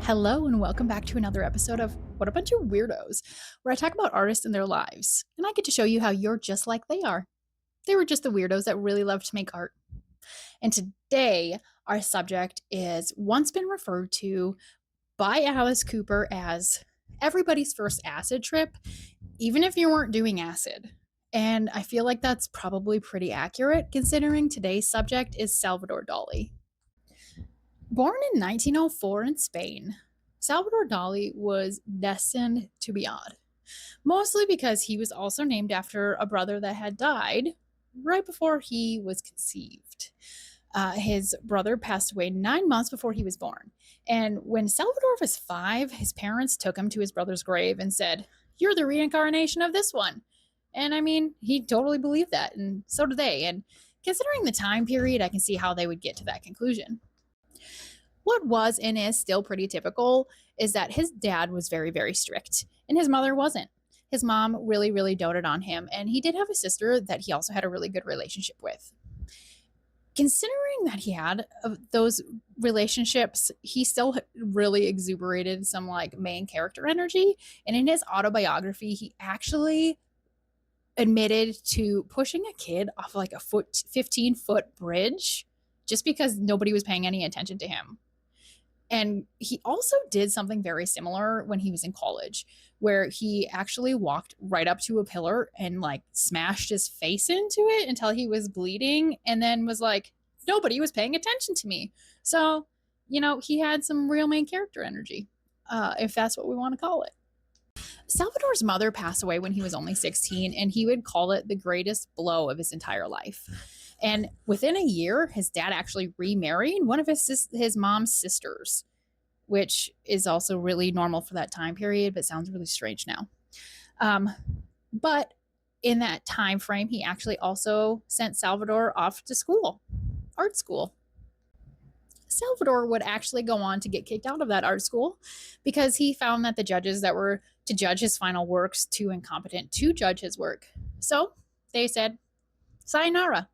Hello, and welcome back to another episode of What a Bunch of Weirdos, where I talk about artists and their lives, and I get to show you how you're just like they are. They were just the weirdos that really love to make art. And today, our subject is once been referred to by Alice Cooper as everybody's first acid trip, even if you weren't doing acid. And I feel like that's probably pretty accurate considering today's subject is Salvador Dali. Born in 1904 in Spain, Salvador Dali was destined to be odd, mostly because he was also named after a brother that had died right before he was conceived. His brother passed away 9 months before he was born. And when Salvador was 5, his parents took him to his brother's grave and said, "You're the reincarnation of this one." And I mean, he totally believed that, and so did they. And considering the time period, I can see how they would get to that conclusion. What was and is still pretty typical is that his dad was very, very strict, and his mother wasn't. His mom really, really doted on him, and he did have a sister that he also had a really good relationship with. Considering that he had those relationships, he still really exuberated some like main character energy. And in his autobiography, he actually admitted to pushing a kid off like a 15-foot bridge just because nobody was paying any attention to him. And he also did something very similar when he was in college, where he actually walked right up to a pillar and like smashed his face into it until he was bleeding, and then was like, nobody was paying attention to me. So, he had some real main character energy, if that's what we want to call it. Salvador's mother passed away when he was only 16, and he would call it the greatest blow of his entire life. And within a year, his dad actually remarried one of his mom's sisters, which is also really normal for that time period, but sounds really strange now. But in that time frame, he actually also sent Salvador off to school, art school. Salvador would actually go on to get kicked out of that art school because he found that the judges that were to judge his final works too incompetent to judge his work. So they said, sayonara,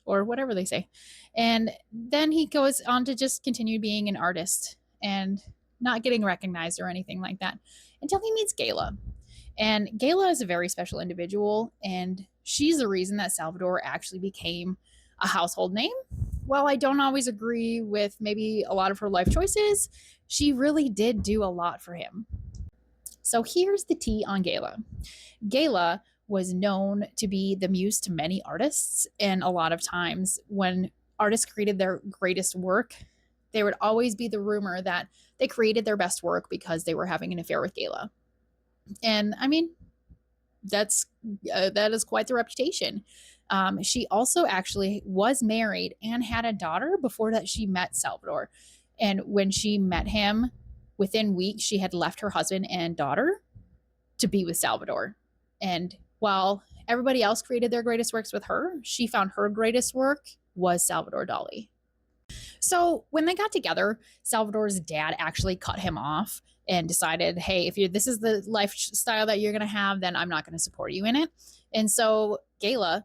or whatever they say. And then he goes on to just continue being an artist and not getting recognized or anything like that until he meets Gayla. And Gayla is a very special individual, and she's the reason that Salvador actually became a household name. While I don't always agree with maybe a lot of her life choices, she really did do a lot for him. So here's the tea on Gayla. Gayla was known to be the muse to many artists, and a lot of times when artists created their greatest work, there would always be the rumor that they created their best work because they were having an affair with Gayla. And I mean, that is quite the reputation. She also actually was married and had a daughter before that she met Salvador. And when she met him, within weeks, she had left her husband and daughter to be with Salvador. And while everybody else created their greatest works with her, she found her greatest work was Salvador Dali. So when they got together, Salvador's dad actually cut him off and decided, hey, if this is the lifestyle that you're going to have, then I'm not going to support you in it. And so Gayla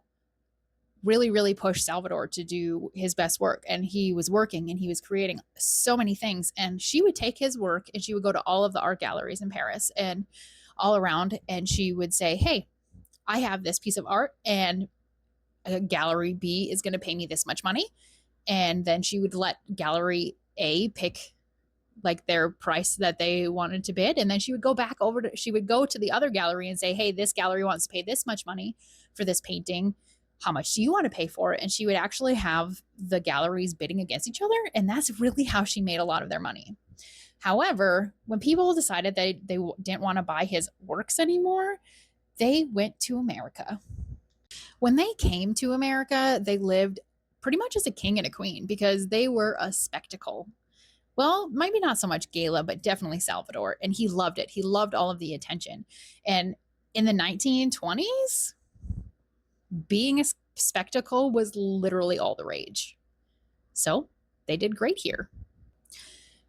really, really pushed Salvador to do his best work. And he was working and he was creating so many things. And she would take his work and she would go to all of the art galleries in Paris and all around. And she would say, hey, I have this piece of art and gallery B is going to pay me this much money. And then she would let gallery A pick like their price that they wanted to bid. And then she would go to the other gallery and say, hey, this gallery wants to pay this much money for this painting. How much do you want to pay for it? And she would actually have the galleries bidding against each other. And that's really how she made a lot of their money. However, when people decided that they didn't want to buy his works anymore, they went to America. When they came to America, they lived pretty much as a king and a queen because they were a spectacle. Well, maybe not so much Gayla, but definitely Salvador. And he loved it. He loved all of the attention. And in the 1920s, being a spectacle was literally all the rage. So they did great here.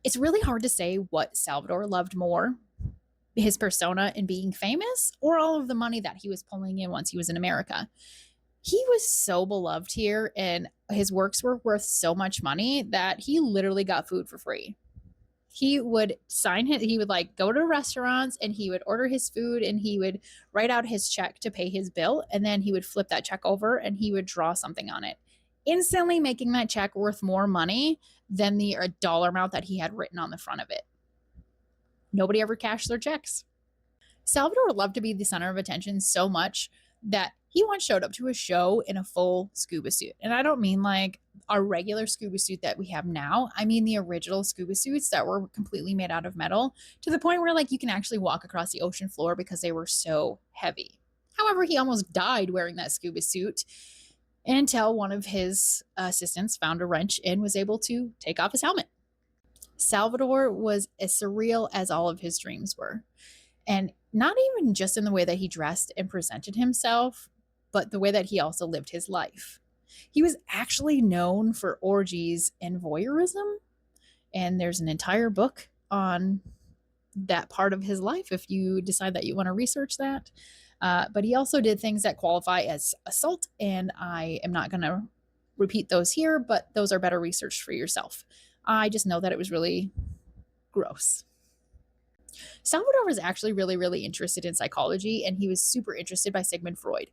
It's really hard to say what Salvador loved more, his persona and being famous, or all of the money that he was pulling in once he was in America. He was so beloved here, and his works were worth so much money that he literally got food for free. He would sign it. He would like go to restaurants and he would order his food and he would write out his check to pay his bill. And then he would flip that check over and he would draw something on it, instantly making that check worth more money than the dollar amount that he had written on the front of it. Nobody ever cashed their checks. Salvador loved to be the center of attention so much that he once showed up to a show in a full scuba suit. And I don't mean like our regular scuba suit that we have now. I mean the original scuba suits that were completely made out of metal, to the point where like you can actually walk across the ocean floor because they were so heavy. However, he almost died wearing that scuba suit until one of his assistants found a wrench and was able to take off his helmet. Salvador was as surreal as all of his dreams were. And not even just in the way that he dressed and presented himself, but the way that he also lived his life. He was actually known for orgies and voyeurism. And there's an entire book on that part of his life if you decide that you want to research that. But he also did things that qualify as assault. And I am not going to repeat those here, but those are better researched for yourself. I just know that it was really gross. Salvador was actually really, really interested in psychology, and he was super interested by Sigmund Freud.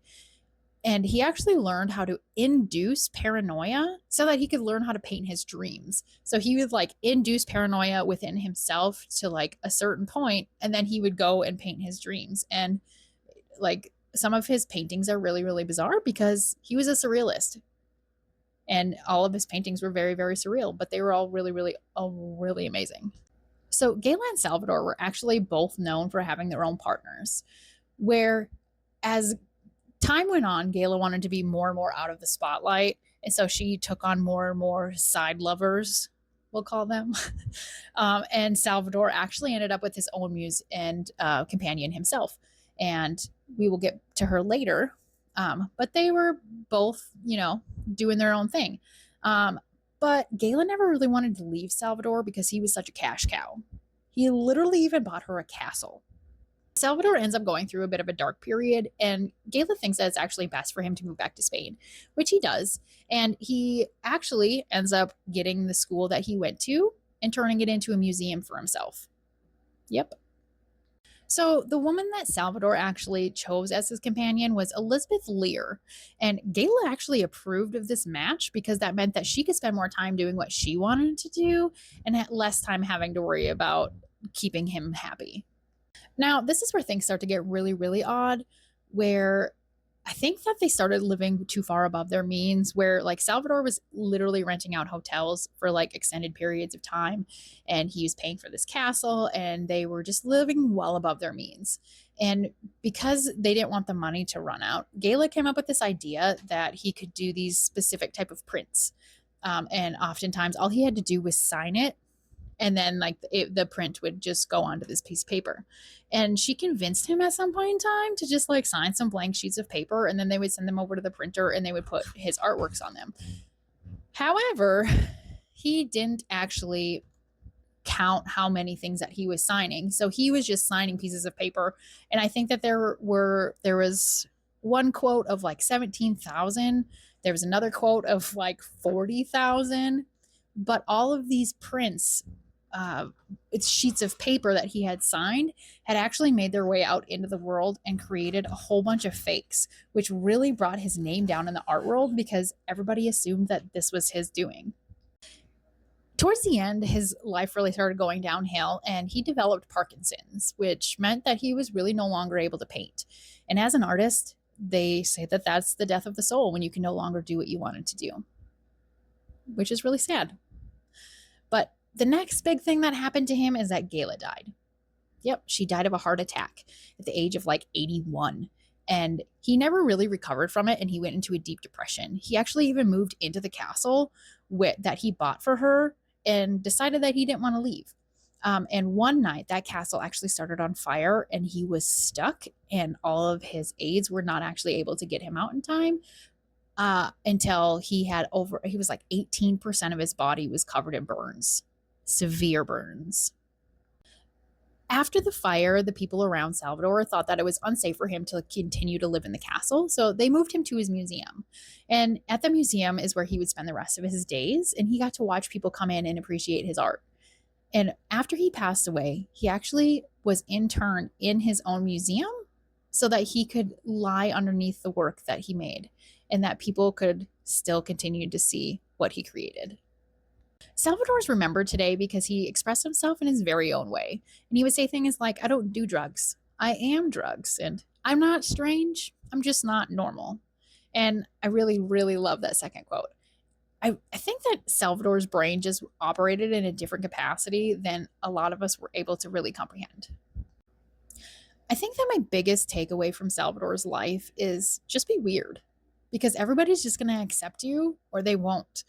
And he actually learned how to induce paranoia so that he could learn how to paint his dreams. So he would like induce paranoia within himself to like a certain point, and then he would go and paint his dreams. And like some of his paintings are really, really bizarre because he was a surrealist. And all of his paintings were very, very surreal, but they were all really, really amazing. So Gayla and Salvador were actually both known for having their own partners, where as time went on, Gayla wanted to be more and more out of the spotlight. And so she took on more and more side lovers, we'll call them. And Salvador actually ended up with his own muse and companion himself. And we will get to her later. But they were both, doing their own thing. But Gayla never really wanted to leave Salvador because he was such a cash cow. He literally even bought her a castle. Salvador ends up going through a bit of a dark period, and Gayla thinks that it's actually best for him to move back to Spain, which he does. And he actually ends up getting the school that he went to and turning it into a museum for himself. Yep. So the woman that Salvador actually chose as his companion was Elizabeth Lear. And Gayla actually approved of this match because that meant that she could spend more time doing what she wanted to do and had less time having to worry about keeping him happy. Now, this is where things start to get really, really odd, where I think that they started living too far above their means, where like Salvador was literally renting out hotels for like extended periods of time, and he was paying for this castle, and they were just living well above their means. And because they didn't want the money to run out, Gayla came up with this idea that he could do these specific type of prints. And oftentimes all he had to do was sign it, and then like the print would just go onto this piece of paper. And she convinced him at some point in time to just like sign some blank sheets of paper, and then they would send them over to the printer and they would put his artworks on them. However, he didn't actually count how many things that he was signing, so he was just signing pieces of paper. And I think that there was one quote of like 17,000. There was another quote of like 40,000. But all of these prints, it's sheets of paper that he had signed, had actually made their way out into the world and created a whole bunch of fakes, which really brought his name down in the art world because everybody assumed that this was his doing. Towards the end, his life really started going downhill, and he developed Parkinson's, which meant that he was really no longer able to paint. And as an artist, they say that that's the death of the soul, when you can no longer do what you wanted to do, which is really sad. But the next big thing that happened to him is that Gayla died. Yep, she died of a heart attack at the age of like 81. And he never really recovered from it, and he went into a deep depression. He actually even moved into the castle that he bought for her and decided that he didn't want to leave. And one night, that castle actually started on fire, and he was stuck, and all of his aides were not actually able to get him out in time. Until he was like 18% of his body was covered in burns, severe burns. After the fire, the people around Salvador thought that it was unsafe for him to continue to live in the castle, so they moved him to his museum. And at the museum is where he would spend the rest of his days, and he got to watch people come in and appreciate his art. And after he passed away, he actually was interned in his own museum so that he could lie underneath the work that he made and that people could still continue to see what he created. Salvador is remembered today because he expressed himself in his very own way. And he would say things like, I don't do drugs. I am drugs. And I'm not strange. I'm just not normal. And I really, really love that second quote. I think that Salvador's brain just operated in a different capacity than a lot of us were able to really comprehend. I think that my biggest takeaway from Salvador's life is just be weird because everybody's just going to accept you or they won't.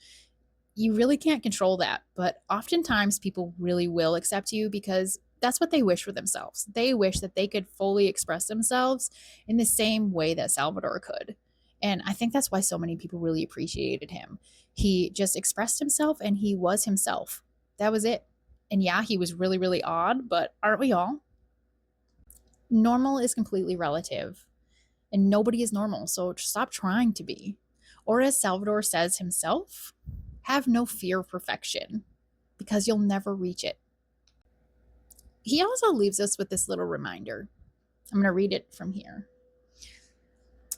You really can't control that, but oftentimes people really will accept you because that's what they wish for themselves. They wish that they could fully express themselves in the same way that Salvador could. And I think that's why so many people really appreciated him. He just expressed himself and he was himself. That was it. And yeah, he was really, really odd, but aren't we all? Normal is completely relative, and nobody is normal, so stop trying to be. Or as Salvador says himself, have no fear of perfection because you'll never reach it. He also leaves us with this little reminder. I'm going to read it from here.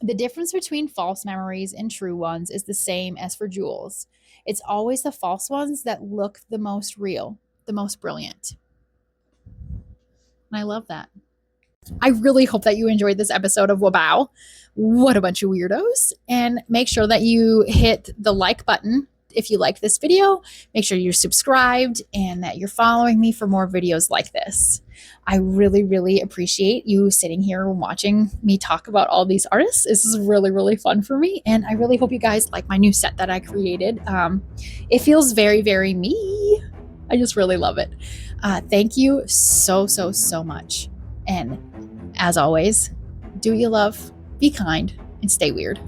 The difference between false memories and true ones is the same as for jewels. It's always the false ones that look the most real, the most brilliant. And I love that. I really hope that you enjoyed this episode of WABOW. What a bunch of weirdos. And make sure that you hit the like button if you like this video. Make sure you're subscribed and that you're following me for more videos like this. I really, really appreciate you sitting here and watching me talk about all these artists. This is really, really fun for me. And I really hope you guys like my new set that I created. It feels very, very me. I just really love it. Thank you so, so, so much. And as always, do what you love, be kind, and stay weird.